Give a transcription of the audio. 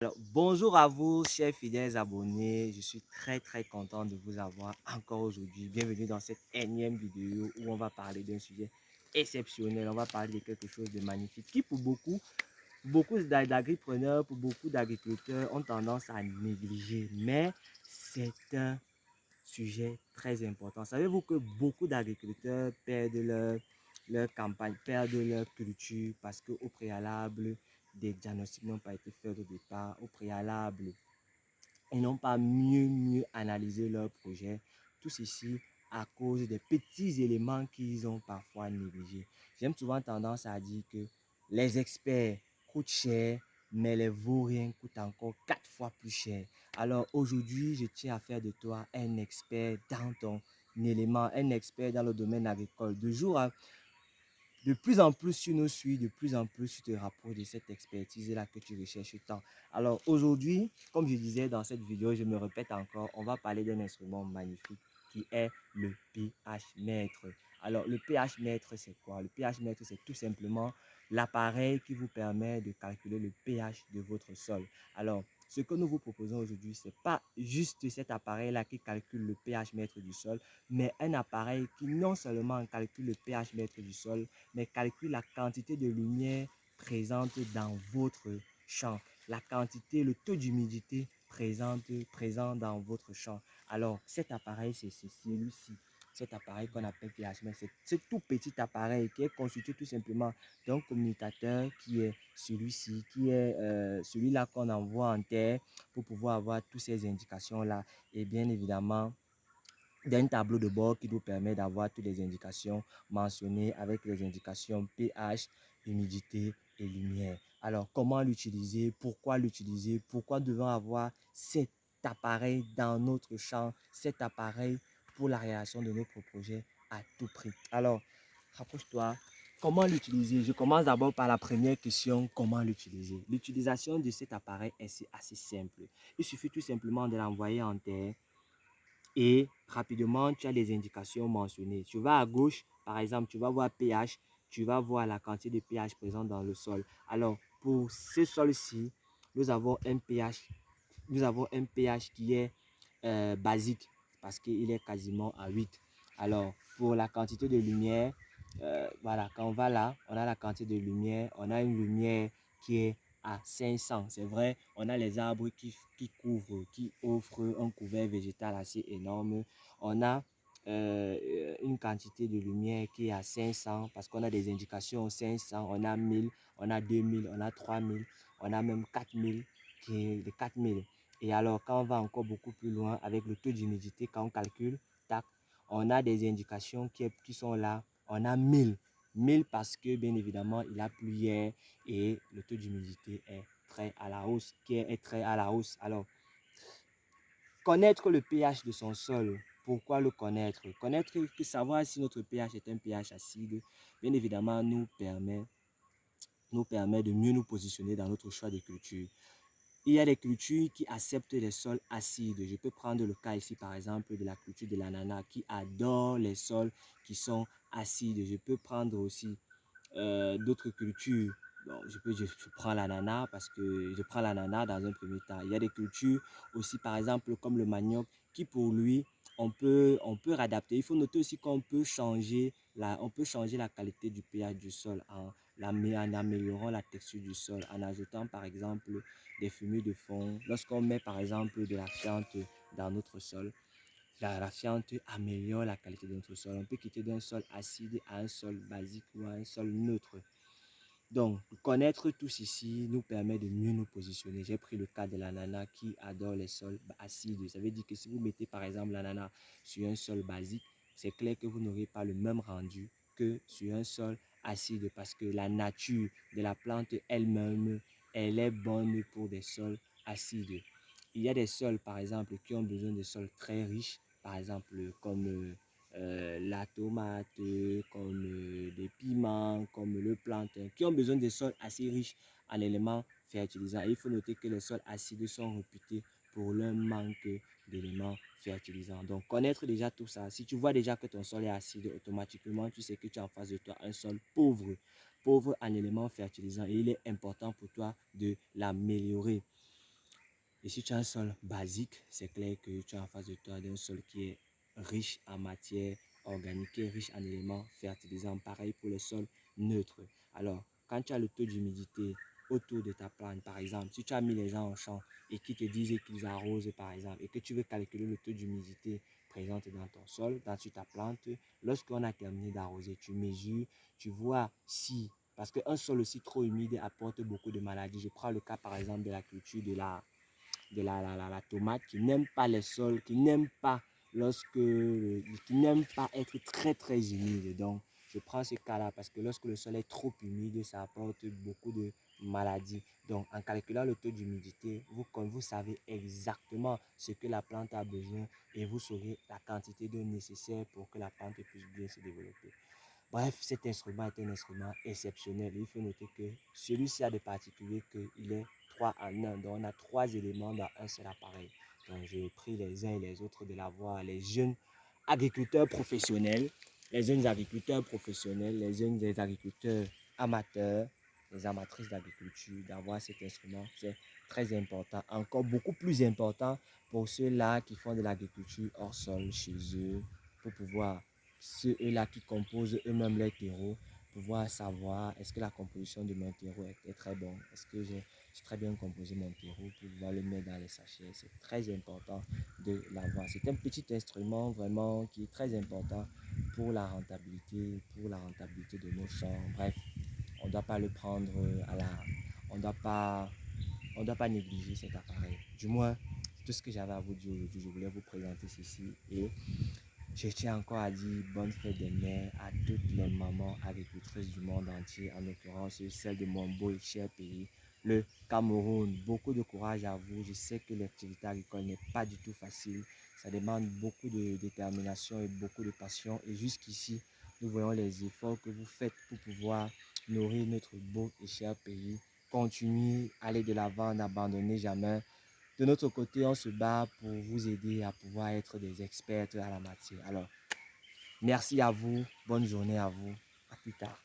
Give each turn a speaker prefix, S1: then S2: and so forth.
S1: Alors, bonjour à vous, chers fidèles abonnés. Je suis très content de vous avoir encore aujourd'hui. Bienvenue dans cette énième vidéo où on va parler d'un sujet exceptionnel. On va parler de quelque chose de magnifique qui pour beaucoup d'agripreneurs, pour beaucoup d'agriculteurs ont tendance à négliger. Mais c'est un sujet très important. Savez-vous que beaucoup d'agriculteurs perdent leur campagne, perdent leur culture parce qu'au préalable, des diagnostics n'ont pas été faits au départ. Au préalable, ils n'ont pas mieux analysé leur projet. Tout ceci à cause des petits éléments qu'ils ont parfois négligés. J'aime souvent tendance à dire que les experts coûtent cher, mais les vauriens coûtent encore 4 fois plus cher. Alors aujourd'hui, je tiens à faire de toi un expert dans ton élément, un expert dans le domaine agricole. De plus en plus tu nous suis, de plus en plus tu te rapproches de cette expertise-là que tu recherches tant. Alors aujourd'hui, comme je disais dans cette vidéo, je me répète encore, on va parler d'un instrument magnifique qui est le pH mètre. Alors le pH mètre, c'est quoi? Le pH mètre, c'est tout simplement l'appareil qui vous permet de calculer le pH de votre sol. Alors, ce que nous vous proposons aujourd'hui, ce n'est pas juste cet appareil-là qui calcule le pH mètre du sol, mais un appareil qui non seulement calcule le pH mètre du sol, mais calcule la quantité de lumière présente dans votre champ, la quantité, le taux d'humidité présent dans votre champ. Alors, cet appareil, c'est celui-ci. Cet appareil qu'on appelle pH, c'est ce tout petit appareil qui est constitué tout simplement d'un commutateur qui est celui-ci, qui est celui-là qu'on envoie en terre pour pouvoir avoir toutes ces indications-là. Et bien évidemment, d'un tableau de bord qui nous permet d'avoir toutes les indications mentionnées avec les indications pH, humidité et lumière. Alors, comment l'utiliser? Pourquoi devons avoir cet appareil dans notre champ, cet appareil pour la réalisation de notre projet à tout prix? Alors, rapproche-toi. Comment l'utiliser? Je commence d'abord par la première question, comment l'utiliser? L'utilisation de cet appareil est assez simple. Il suffit tout simplement de l'envoyer en terre et rapidement, tu as les indications mentionnées. Tu vas à gauche, par exemple, tu vas voir pH, tu vas voir la quantité de pH présente dans le sol. Alors, pour ce sol-ci, nous avons un pH, qui est basique parce qu'il est quasiment à 8. Alors, pour la quantité de lumière, voilà, quand on va là, on a la quantité de lumière, on a une lumière qui est à 500. C'est vrai, on a les arbres qui offrent un couvert végétal assez énorme. On a une quantité de lumière qui est à 500 parce qu'on a des indications 500, on a 1000, on a 2000, on a 3000, on a même 4000 qui est de 4000. Et alors, quand on va encore beaucoup plus loin avec le taux d'humidité, quand on calcule, tac, on a des indications qui sont là. On a 1000. 1000 parce que, bien évidemment, il a plu hier et le taux d'humidité est très à la hausse, très à la hausse. Alors, connaître le pH de son sol. Pourquoi le connaître? Connaître, savoir si notre pH est un pH acide, bien évidemment, nous permet de mieux nous positionner dans notre choix de culture. Il y a des cultures qui acceptent les sols acides. Je peux prendre le cas ici, par exemple, de la culture de l'ananas qui adore les sols qui sont acides. Je peux prendre aussi d'autres cultures. Bon, je prends l'ananas parce que je prends l'ananas dans un premier temps. Il y a des cultures aussi, par exemple, comme le manioc, qui pour lui, on peut réadapter. Il faut noter aussi qu'on peut changer la qualité du pH du sol en améliorant la texture du sol, en ajoutant par exemple des fumiers de fond. Lorsqu'on met par exemple de la fiente dans notre sol, la fiente améliore la qualité de notre sol. On peut quitter d'un sol acide à un sol basique ou à un sol neutre. Donc, connaître tout ceci nous permet de mieux nous positionner. J'ai pris le cas de l'ananas qui adore les sols acides. Ça veut dire que si vous mettez par exemple l'ananas sur un sol basique, c'est clair que vous n'aurez pas le même rendu que sur un sol acide parce que la nature de la plante elle-même, elle est bonne pour des sols acides. Il y a des sols, par exemple, qui ont besoin de sols très riches, par exemple, comme la tomate, comme des piments, comme le plantain, qui ont besoin de sols assez riches en éléments fertilisants. Et il faut noter que les sols acides sont réputés pour leur manque d'éléments fertilisants. Donc, connaître déjà tout ça. Si tu vois déjà que ton sol est acide, automatiquement, tu sais que tu as en face de toi un sol pauvre en éléments fertilisants. Et il est important pour toi de l'améliorer. Et si tu as un sol basique, c'est clair que tu es en face de toi d'un sol qui est riche en matière organique, qui est riche en éléments fertilisants. Pareil pour les sols neutres. Alors, quand tu as le taux d'humidité autour de ta plante, par exemple, si tu as mis les gens en champ et qu'ils te disent qu'ils arrosent, par exemple, et que tu veux calculer le taux d'humidité présente dans ton sol, sur ta plante, lorsqu'on a terminé d'arroser, tu mesures, tu vois si, parce qu'un sol aussi trop humide apporte beaucoup de maladies. Je prends le cas, par exemple, de la culture de la tomate qui n'aime pas les sols, qui n'aime pas qui n'aime pas être très très humide. Donc, je prends ce cas-là parce que lorsque le sol est trop humide, ça apporte beaucoup de maladies. Donc, en calculant le taux d'humidité, vous savez exactement ce que la plante a besoin et vous saurez la quantité d'eau nécessaire pour que la plante puisse bien se développer. Bref, cet instrument est un instrument exceptionnel. Il faut noter que celui-ci a des particuliers qu'il est 3 en 1. Donc, on a 3 éléments dans un seul appareil. Donc, j'ai pris les uns et les autres de l'avoir, les jeunes agriculteurs professionnels, les jeunes agriculteurs professionnels, les jeunes des agriculteurs amateurs, les amatrices d'agriculture, d'avoir cet instrument. C'est très important. Encore beaucoup plus important pour ceux-là qui font de l'agriculture hors sol chez eux, pour pouvoir ceux-là qui composent eux-mêmes les terreaux, pouvoir savoir est-ce que la composition de mon terreau est très bonne, est-ce que j'ai très bien composé mon terreau pour pouvoir le mettre dans les sachets. C'est très important de l'avoir. C'est un petit instrument vraiment qui est très important pour la rentabilité de nos champs. Bref, on ne doit pas le prendre à la... On ne doit pas, on doit pas négliger cet appareil. Du moins, tout ce que j'avais à vous dire aujourd'hui, je voulais vous présenter ceci et je tiens encore à dire bonne fête des mères à toutes les mamans agricultrices du monde entier, en l'occurrence celle de mon beau et cher pays, le Cameroun. Beaucoup de courage à vous. Je sais que l'activité agricole n'est pas du tout facile. Ça demande beaucoup de détermination et beaucoup de passion. Et jusqu'ici, nous voyons les efforts que vous faites pour pouvoir nourrir notre beau et cher pays. Continuez, allez de l'avant, n'abandonnez jamais. De notre côté, on se bat pour vous aider à pouvoir être des experts à la matière. Alors, merci à vous, bonne journée à vous, à plus tard.